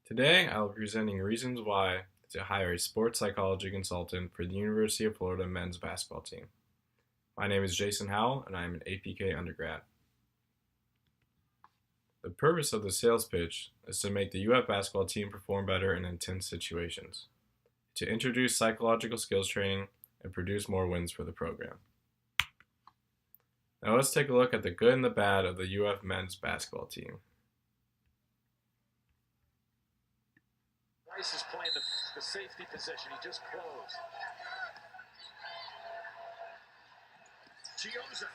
Today, I'll be presenting reasons why to hire a sports psychology consultant for the University of Florida men's basketball team. My name is Jason Howell, and I am an APK undergrad. The purpose of the sales pitch is to make the UF basketball team perform better in intense situations, to introduce psychological skills training, and produce more wins for the program. Now let's take a look at the good and the bad of the UF men's basketball team. Rice is playing the safety position. He just closed. Chioza.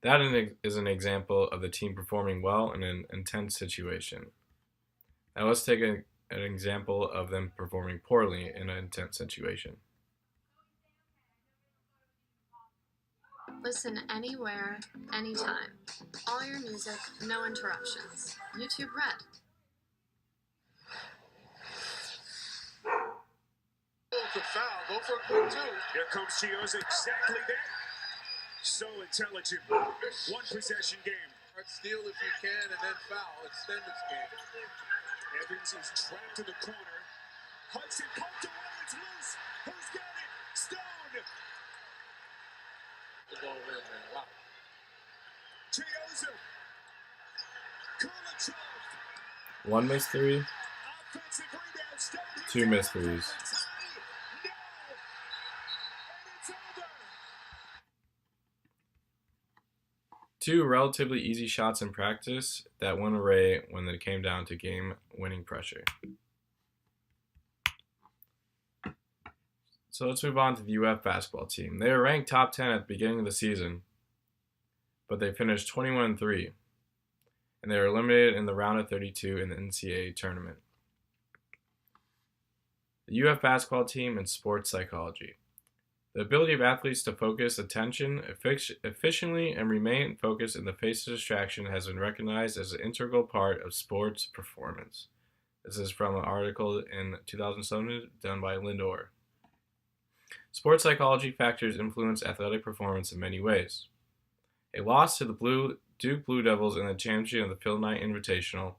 That is an example of the team performing well in an intense situation. Now let's take an example of them performing poorly in an intense situation. Listen anywhere, anytime. All your music, no interruptions. YouTube Red. The foul. Go for a quick two. Here comes Chioza, exactly that. So intelligent. One possession game. Steal if you can, and then foul. Extend this game. Evans is trapped in the corner. Hudson pumped away. It's loose. Who's got it? Stone. The ball in there. Wow. Chioza. Kulichov. One missed three, Offensive rebound. Stone. two missed threes. No. And it's over. Two relatively easy shots in practice that went away when it came down to game-winning pressure. So let's move on to the UF basketball team. They were ranked top 10 at the beginning of the season, but they finished 21-3, and they were eliminated in the round of 32 in the NCAA tournament. The UF basketball team and sports psychology. The ability of athletes to focus attention efficiently and remain focused in the face of distraction has been recognized as an integral part of sports performance. This is from an article in 2007 done by Lindor. Sports psychology factors influence athletic performance in many ways. A loss to the Duke Blue Devils in the championship of the Phil Knight Invitational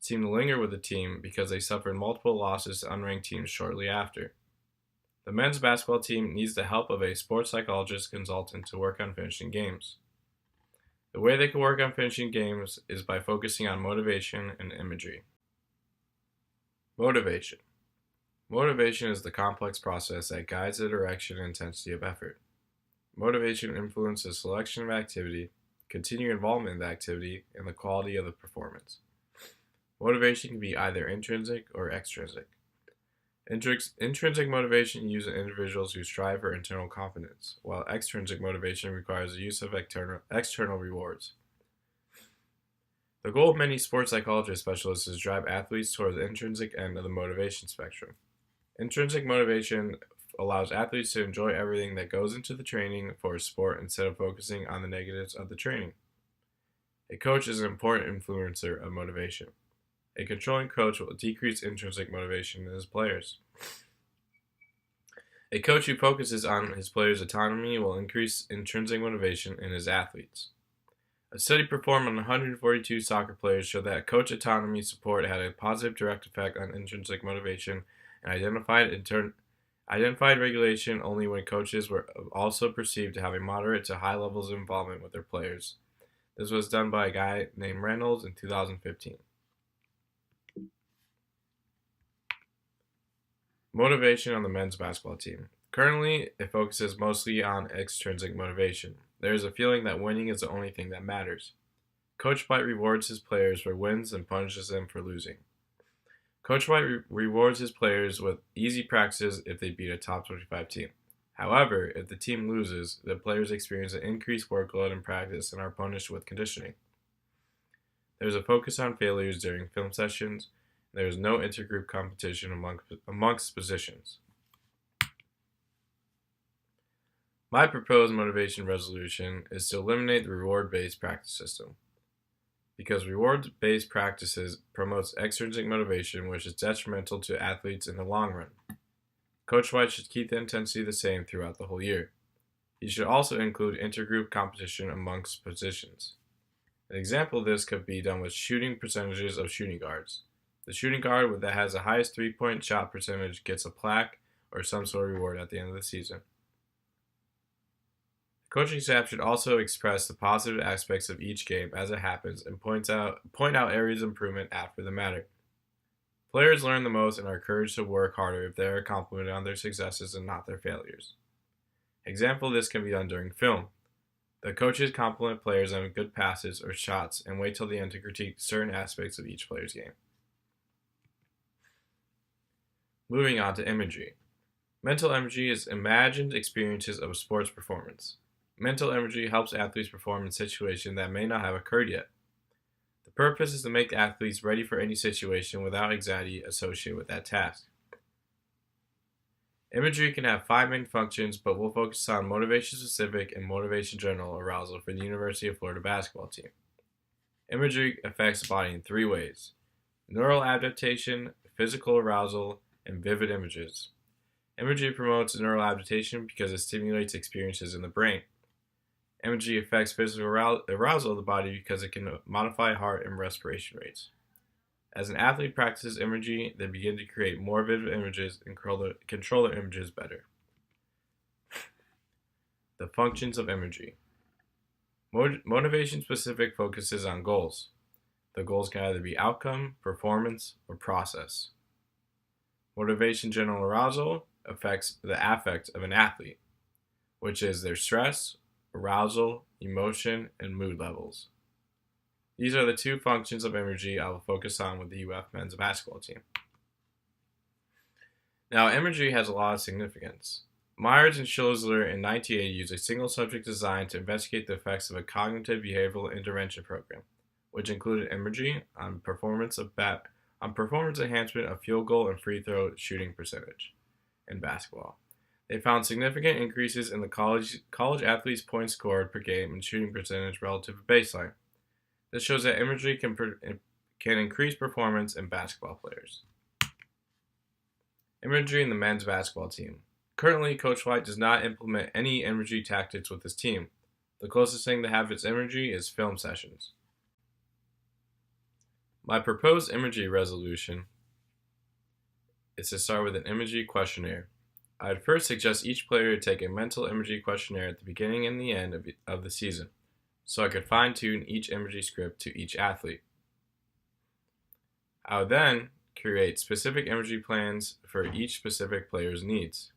seemed to linger with the team because they suffered multiple losses to unranked teams shortly after. The men's basketball team needs the help of a sports psychologist consultant to work on finishing games. The way they can work on finishing games is by focusing on motivation and imagery. Motivation. Motivation is the complex process that guides the direction and intensity of effort. Motivation influences selection of activity, continued involvement in the activity, and the quality of the performance. Motivation can be either intrinsic or extrinsic. Intrinsic motivation uses individuals who strive for internal confidence, while extrinsic motivation requires the use of external rewards. The goal of many sports psychology specialists is to drive athletes toward the intrinsic end of the motivation spectrum. Intrinsic motivation allows athletes to enjoy everything that goes into the training for a sport instead of focusing on the negatives of the training. A coach is an important influencer of motivation. A controlling coach will decrease intrinsic motivation in his players. A coach who focuses on his players' autonomy will increase intrinsic motivation in his athletes. A study performed on 142 soccer players showed that coach autonomy support had a positive direct effect on intrinsic motivation and identified regulation only when coaches were also perceived to have a moderate to high levels of involvement with their players. This was done by a guy named Reynolds in 2015. Motivation on the men's basketball team. Currently, it focuses mostly on extrinsic motivation. There is a feeling that winning is the only thing that matters. Coach White rewards his players for wins and punishes them for losing. Coach White rewards his players with easy practices if they beat a top 25 team. However, if the team loses, the players experience an increased workload in practice and are punished with conditioning. There is a focus on failures during film sessions. There is no intergroup competition amongst positions. My proposed motivation resolution is to eliminate the reward-based practice system, because reward-based practices promotes extrinsic motivation, which is detrimental to athletes in the long run. Coach White should keep the intensity the same throughout the whole year. He should also include intergroup competition amongst positions. An example of this could be done with shooting percentages of shooting guards. The shooting guard that has the highest three-point shot percentage gets a plaque or some sort of reward at the end of the season. The coaching staff should also express the positive aspects of each game as it happens and point out areas of improvement after the matter. Players learn the most and are encouraged to work harder if they are complimented on their successes and not their failures. Example of this can be done during film. The coaches compliment players on good passes or shots and wait till the end to critique certain aspects of each player's game. Moving on to imagery. Mental imagery is imagined experiences of a sports performance. Mental imagery helps athletes perform in situations that may not have occurred yet. The purpose is to make athletes ready for any situation without anxiety associated with that task. Imagery can have 5 main functions, but we'll focus on motivation-specific and motivation-general arousal for the University of Florida basketball team. Imagery affects the body in 3 ways: neural adaptation, physical arousal, and vivid images. Imagery promotes neural adaptation because it stimulates experiences in the brain. Imagery affects physical arousal of the body because it can modify heart and respiration rates. As an athlete practices imagery, they begin to create more vivid images and control their images better. The functions of imagery. Motivation-specific focuses on goals. The goals can either be outcome, performance, or process. Motivation-general arousal affects the affect of an athlete, which is their stress, arousal, emotion, and mood levels. These are the 2 functions of imagery I will focus on with the UF men's basketball team. Now, imagery has a lot of significance. Myers and Schilzler in 1980 used a single subject design to investigate the effects of a cognitive behavioral intervention program, which included imagery on performance enhancement of field goal and free throw shooting percentage in basketball. They found significant increases in the college athletes' points scored per game and shooting percentage relative to baseline. This shows that imagery can increase performance in basketball players. Imagery in the men's basketball team. Currently, Coach White does not implement any imagery tactics with his team. The closest thing to have its imagery is film sessions. My proposed imagery resolution is to start with an imagery questionnaire. I would first suggest each player to take a mental imagery questionnaire at the beginning and the end of the season, so I could fine-tune each imagery script to each athlete. I would then create specific imagery plans for each specific player's needs,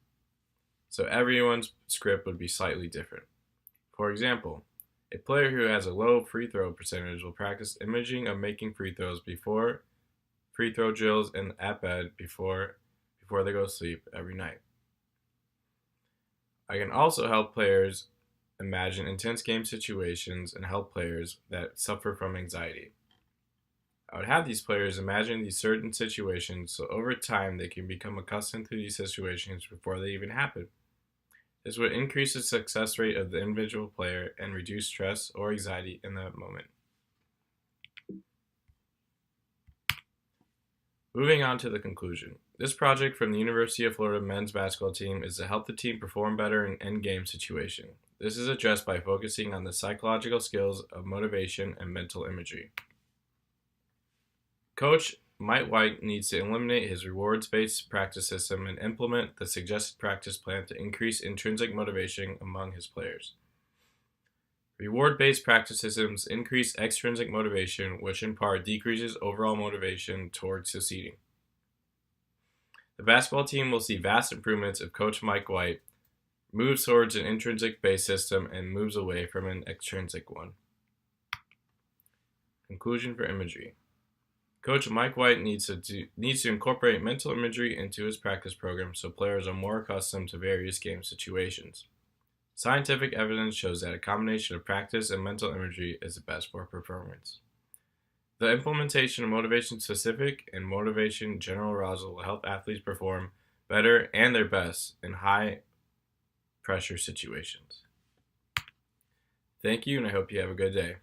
so everyone's script would be slightly different. For example, a player who has a low free throw percentage will practice imaging of making free throws before free throw drills and at bed before they go to sleep every night. I can also help players imagine intense game situations and help players that suffer from anxiety. I would have these players imagine these certain situations so over time they can become accustomed to these situations before they even happen. This would increase the success rate of the individual player and reduce stress or anxiety in that moment. Moving on to the conclusion. This project from the University of Florida men's basketball team is to help the team perform better in end-game situation. This is addressed by focusing on the psychological skills of motivation and mental imagery. Coach Mike White needs to eliminate his rewards-based practice system and implement the suggested practice plan to increase intrinsic motivation among his players. Reward-based practice systems increase extrinsic motivation, which in part decreases overall motivation towards succeeding. The basketball team will see vast improvements if Coach Mike White moves towards an intrinsic-based system and moves away from an extrinsic one. Conclusion for imagery. Coach Mike White needs to incorporate mental imagery into his practice program so players are more accustomed to various game situations. Scientific evidence shows that a combination of practice and mental imagery is the best for performance. The implementation of motivation-specific and motivation-general arousal will help athletes perform better and their best in high-pressure situations. Thank you, and I hope you have a good day.